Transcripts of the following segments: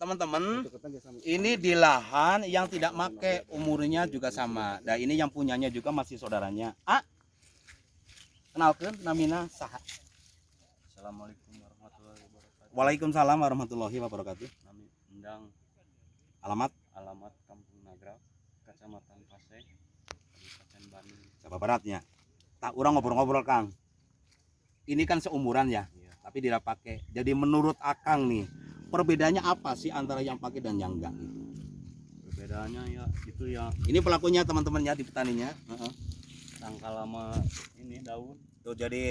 teman-teman, ini di lahan yang tidak make umurnya juga sama. Dan ini yang punyanya juga masih saudaranya. Kenalkan namina saha. Assalamualaikum warahmatullahi wabarakatuh. Waalaikumsalam warahmatullahi wabarakatuh. Nami Endang, Alamat alamat Kampung Nagrau, Kecamatan Paseh, Kabupaten Bandung. Jawa Baratnya. Tak orang ngobrol-ngobrol Kang. Ini kan seumuran ya, Iya. tapi tidak pakai. Jadi menurut Akang nih, perbedaannya apa sih antara yang pakai dan yang enggak gitu? Perbedaannya ya itu ya Ini pelakunya teman-temannya di petaninya. tangkal lama ini daun. Tuh jadi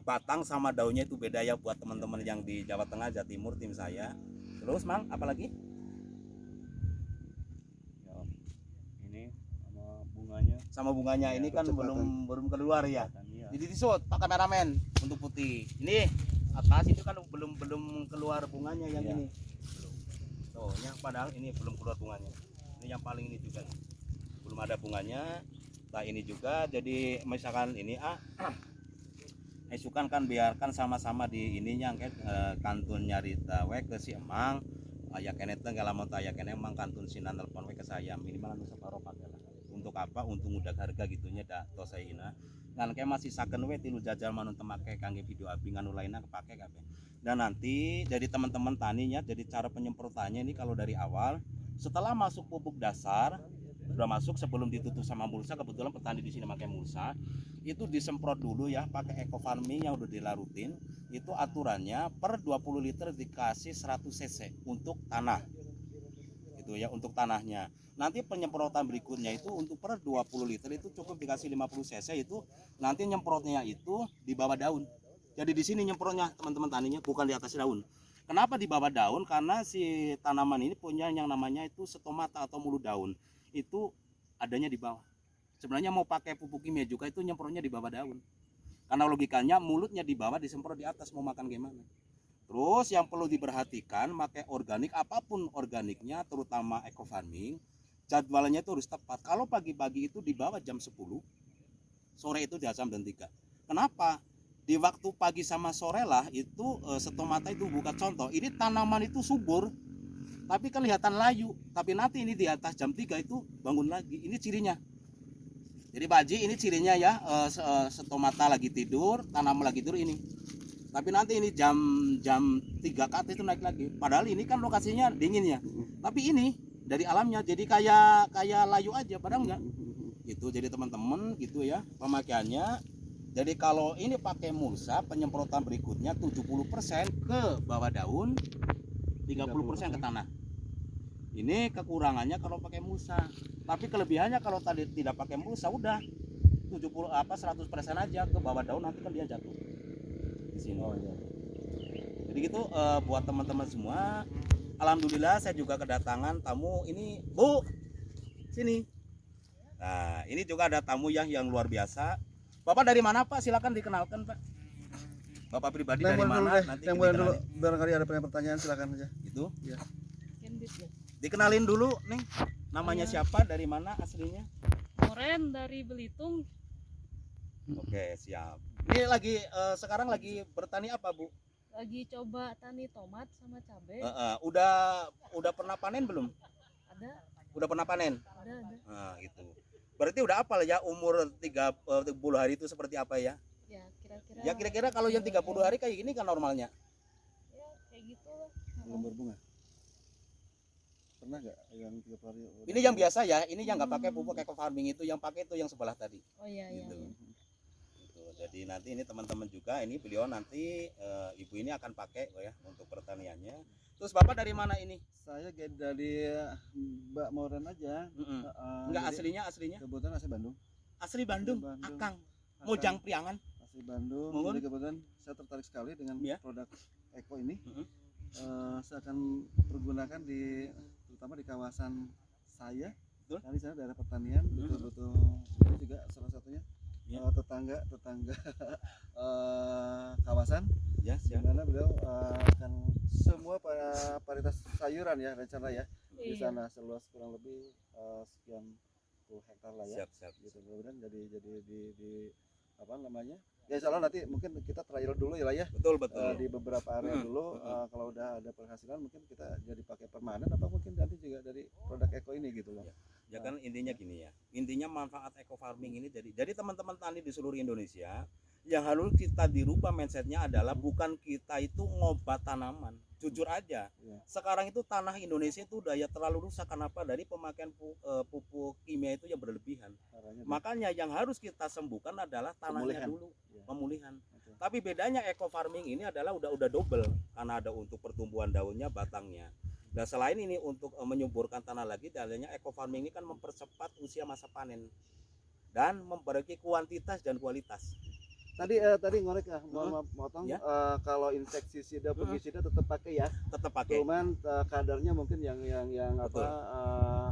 batang sama daunnya itu beda ya buat teman-teman yang di Jawa Tengah, Jawa Timur, tim saya. Terus Mang, apalagi? Ya ini sama bunganya. Sama bunganya Ya, ini kan belum keluar ya. Dan iya. Jadi disut Pak kameramen untuk putih. Ini atas itu kan belum keluar bunganya yang Iya. ini. Tuh, yang padahal ini belum keluar bunganya. Ini yang paling ini juga. Belum ada bunganya. Nah, ini juga jadi misalkan ini sukan kan biarkan sama-sama di ininya kan kantun nyarita we ke si emang aya kene teh lamun teh aya kene emang kantun sinan telepon we ke saya minimal anu saparo pake lah. Untuk apa? Untuk ngudag harga gitunya da tos saeuna. Ngan kayak masih saken we tilu jajal manun teu make kangge video abi nganu lainna kepake kabeh. Dan nanti jadi teman-teman taninya jadi cara penyemprotannya ini kalau dari awal setelah masuk pupuk dasar udah masuk sebelum ditutup sama mulsa, kebetulan petani di sini pakai mulsa, itu disemprot dulu ya pakai eco farming yang udah dilarutin. Itu aturannya per 20 liter dikasih 100 cc untuk tanah. Itu ya untuk tanahnya. Nanti penyemprotan berikutnya itu untuk per 20 liter itu cukup dikasih 50 cc itu nanti nyemprotnya itu di bawah daun. Jadi di sini nyemprotnya teman-teman taninya bukan di atas daun. Kenapa di bawah daun? Karena si tanaman ini punya yang namanya itu stomata atau mulut daun. Itu adanya di bawah. Sebenarnya mau pakai pupuk kimia juga itu nyemprotnya di bawah daun. Karena logikanya mulutnya di bawah disemprot di atas mau makan gimana. Terus yang perlu diperhatikan pakai organik apapun organiknya terutama eco farming jadwalnya itu harus tepat. Kalau pagi-pagi itu di bawah jam 10, sore itu di jam 3. Kenapa? Di waktu pagi sama sore lah itu stomata itu buka contoh. Ini tanaman itu subur tapi kelihatan layu, tapi nanti ini di atas jam 3 itu bangun lagi. Ini cirinya. Jadi Pak Haji ini cirinya ya, stomata lagi tidur, tanaman lagi tidur ini. Tapi nanti ini jam 3 ke atas itu naik lagi. Padahal ini kan lokasinya dingin ya. Tapi ini dari alamnya jadi kayak layu aja, padahal enggak. Gitu. Jadi teman-teman gitu ya pemakaiannya. Jadi kalau ini pakai mulsa penyemprotan berikutnya 70% ke bawah daun, 30% ke tanah. Ini kekurangannya kalau pakai mulsa. Tapi kelebihannya kalau tadi tidak pakai mulsa udah 100% aja ke bawah daun nanti kan dia jatuh. Di sini. Oh iya. Jadi gitu buat teman-teman semua. Alhamdulillah saya juga kedatangan tamu ini, Bu. Sini. Nah, ini juga ada tamu yang luar biasa. Bapak dari mana Pak? Silakan dikenalkan Pak. Bapak pribadi dari mana? Nanti yang boleh dulu barangkali ada pertanyaan silakan aja. Itu. Ya. Dikenalin dulu nih. Namanya siapa? Dari mana aslinya? Moren dari Belitung. Oke, siap. Ini lagi sekarang lagi bertani apa, Bu? Lagi coba tani tomat sama cabai. Udah pernah panen belum? Ada, Udah pernah panen? ada. Nah, gitu. Berarti udah apal ya umur 30 hari itu seperti apa ya? Ya kira-kira. Ya kira-kira kalau yang 30 hari kayak gini kan normalnya. Ya kayak gitu lah. Belum berbunga. Pernah nggak yang 30 hari? Ini yang biasa ya, ini yang nggak pakai pupuk eco farming itu, yang pakai itu yang sebelah tadi. Oh iya iya. Gitu. Iya. Gitu. Jadi nanti ini teman-teman juga ini beliau nanti ibu ini akan pakai ya untuk pertaniannya. Terus Bapak dari mana ini? Saya dari Mbak Moren aja. Enggak Jadi aslinya? kebetulan asli Bandung. Asli Bandung, Bandung. Akang. Mojang Priangan. Asli Bandung. Mohon. Jadi kebetulan saya tertarik sekali dengan Ya. produk Eko ini. Mm-mm. Saya akan pergunakan terutama di kawasan saya. Betul. Di sana daerah pertanian, Mm-mm. betul-betul ini juga salah satunya. Ya. Tetangga kawasan Ya, di siap. mana beliau akan semua varietas sayuran ya rencana ya di Iya. sana seluas kurang lebih sekian puluh hektar lah ya Siap. gitu. Kemudian jadi apa namanya, ya insya Allah nanti mungkin kita trial dulu ya lah ya. Betul betul. Di beberapa area Mm-mm. dulu, Mm-mm. kalau udah ada penghasilan mungkin kita jadi pakai permanen, apa mungkin nanti juga dari produk eko ini gitu loh. Ya kan intinya gini ya. Intinya manfaat eco farming ini jadi teman-teman tani di seluruh Indonesia yang harus kita dirubah mindsetnya adalah bukan kita itu ngobat tanaman. Jujur aja. Iya. Sekarang itu tanah Indonesia itu udah ya terlalu rusak. Kenapa? Dari pemakaian pupuk kimia itu yang berlebihan. Caranya Makanya yang harus kita sembuhkan adalah tanahnya Pemulihan. dulu, Iya. pemulihan. Oke. Tapi bedanya eco farming ini adalah udah double karena ada untuk pertumbuhan daunnya, batangnya. Dan selain ini untuk menyuburkan tanah lagi, dalilnya eco farming ini kan mempercepat usia masa panen dan memperbaiki kuantitas dan kualitas. Tadi ngorek ya, mau motong, Ya. kalau insektisida fungisida tetap pakai ya. Tetap pakai. Cuman kadarnya mungkin yang Betul.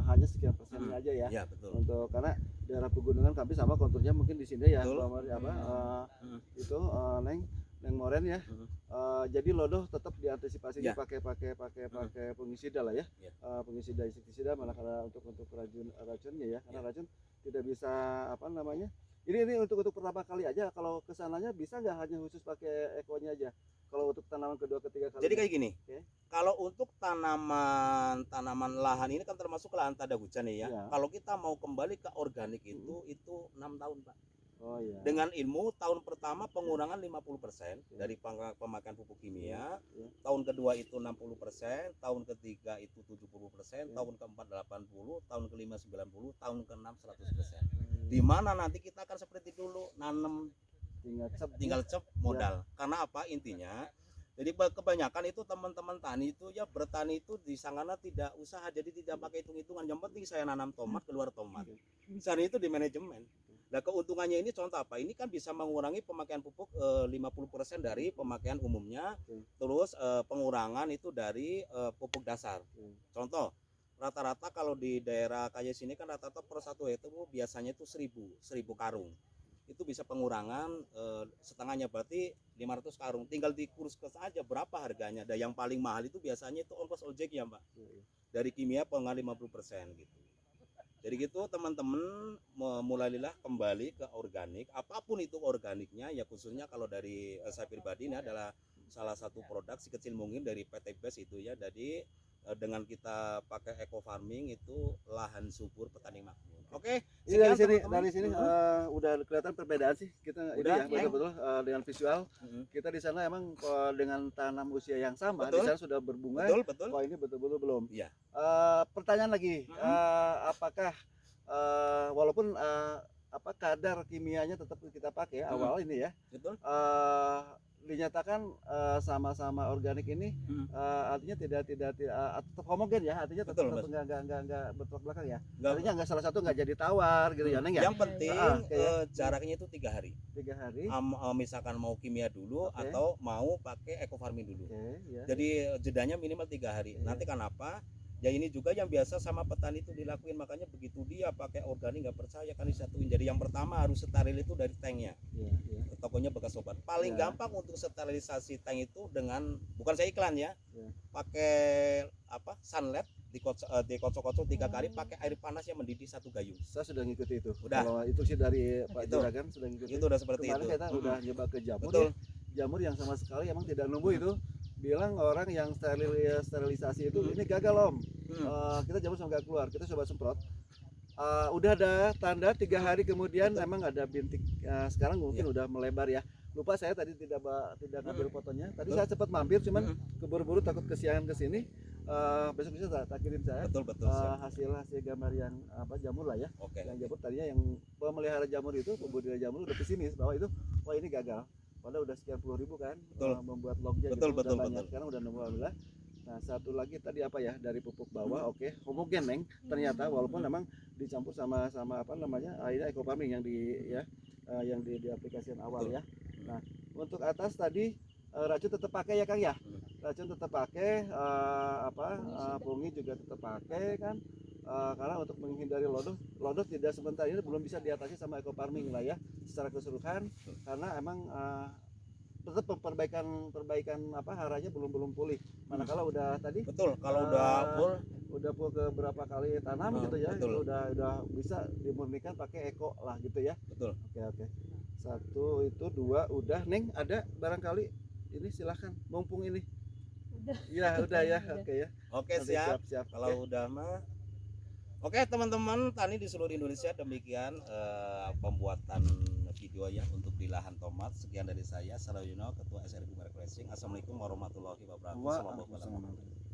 hanya sekian persennya aja ya. Ya betul. Untuk karena daerah pegunungan kami sama konturnya mungkin di sini ya, Betul. Mbak itu Neng Moren ya. Jadi lodoh tetap diantisipasinya Ya. pakai fungisida lah ya. Ya. Fungisida insektisida malah karena untuk racunnya ya, karena racun tidak bisa apa namanya. Ini untuk pertama kali aja, kalau kesananya bisa nggak hanya khusus pakai ekonya aja? Kalau untuk tanaman kedua ketiga kali. Jadi kayak gini. Oke. Kalau untuk tanaman lahan ini kan termasuk lahan tada hujan nih ya. Ya. Kalau kita mau kembali ke organik itu 6 tahun, Pak. Oh iya. Dengan ilmu tahun pertama pengurangan 50% dari pemakaian pupuk kimia, Ya. tahun kedua itu 60%, tahun ketiga itu 70%, Ya. tahun keempat 80%, tahun kelima 90%, tahun keenam 100%. Di mana nanti kita akan seperti dulu nanam tinggal cep modal. Karena apa intinya? Jadi kebanyakan itu teman-teman tani itu ya bertani itu di sana tidak usaha, jadi tidak pakai hitung-hitungan. Yang penting saya nanam tomat keluar tomat. Misalnya itu di manajemen. Nah keuntungannya ini contoh apa? Ini kan bisa mengurangi pemakaian pupuk 50% dari pemakaian umumnya. Terus pengurangan itu dari pupuk dasar. Contoh rata-rata kalau di daerah kayak sini kan rata-rata per 1 hektar itu biasanya itu 1000 karung. Itu bisa pengurangan setengahnya berarti 500 karung. Tinggal dikursus aja berapa harganya. Dan yang paling mahal itu biasanya itu ongkos ojek ya Mbak. Dari kimia pengurangan 50% gitu. Jadi gitu teman-teman mulailah kembali ke organik, apapun itu organiknya ya, khususnya kalau dari saya pribadi ini adalah salah satu produk si kecil mungkin dari PT BES itu ya. Jadi dengan kita pakai eco farming itu lahan subur petani makmur. Oke, Ini dari sekian, sini teman-teman. udah kelihatan perbedaan sih kita ini Udah, ya, ya. betul-betul dengan visual. Mhm. Kita di sana emang dengan tanam usia yang sama, Betul. di sana sudah berbunga. Betul. Kok ini betul-betul belum. Iya. Pertanyaan lagi, apakah walaupun kadar kimianya tetap kita pakai awal ini ya, Betul. dinyatakan sama-sama organik ini, artinya tidak tetap homogen ya, artinya tetap Betul, Mas. nggak bertolak belakang ya. Nggak- Artinya nggak salah satu nggak jadi tawar gitu ya, Neng ya. Yang penting kayak- jaraknya itu 3 hari. 3 hari. Misalkan mau kimia dulu Oke. atau mau pakai eco farming dulu. Oke, ya. Jadi jedanya minimal 3 hari. Iya. Nanti kenapa? Ya ini juga yang biasa sama petani itu dilakuin, makanya begitu dia pakai organik nggak percaya kan disatuin. Jadi yang pertama harus steril itu dari tanknya. Iya, iya. Tokonya bekas obat. Paling Ya. gampang untuk sterilisasi tank itu dengan, bukan saya iklan ya, Ya. pakai sunlight dikocok-kocok 3 kali, pakai air panas yang mendidih 1 gayung. Saya sudah ngikuti itu. Udah. Kalau itu sih dari Pak Itu. Juragan sudah ngikuti. Itu udah seperti Kemarin itu. kita udah nyoba ke jamur. Betul. Ya. Jamur yang sama sekali emang tidak numbuh itu. Bilang orang yang sterilisasi itu ini gagal om. Kita jamur sama nggak keluar. Kita coba semprot. Udah ada tanda 3 hari kemudian Betul. emang ada bintik. Sekarang mungkin udah melebar ya. Lupa saya tadi tidak ngambil fotonya. Tadi Betul. saya sempat mampir cuman keburu-buru takut kesiangan ke sini. Besok bisa tak kirim saya Betul. siap. hasil gambar yang jamur lah ya. Oke. Yang jamur tadinya yang pemelihara jamur itu, pembudidaya jamur udah pesimis bahwa itu wah ini gagal. Padahal udah sekian puluh ribu kan Betul. membuat lognya Betul, gitu, udah betul, banyak. betul. Sekarang udah nemu alhamdulillah. Nah satu lagi tadi apa ya, dari pupuk bawah oke, homogen Neng ternyata, walaupun memang dicampur sama akhirnya eco farming yang di aplikasian awal Betul. ya. Nah untuk atas tadi racun tetap pakai ya Kang ya, racun tetap pakai, fungi juga tetap pakai kan. Karena untuk menghindari lodoh tidak sebentar ini belum bisa diatasi sama eco farming lah ya secara keseluruhan, karena emang tetap perbaikan haranya belum pulih. Manakala udah tadi Betul. Kalau udah full ke berapa kali tanam gitu ya, betul. itu udah bisa dimurnikan pakai eco lah gitu ya. betul. Oke. Satu itu, dua udah. Neng ada barangkali ini silahkan mumpung ini. Udah. Ya udah ya, Udah. oke ya. Oke, Nanti siap. siap-siap. Kalau udah mah. Oke, teman-teman tani di seluruh Indonesia, demikian pembuatan video ya untuk di lahan tomat. Sekian dari saya, Sarayuno, Ketua SRB Merek Racing. Assalamualaikum warahmatullahi wabarakatuh. Selamat Waalaikumsalam.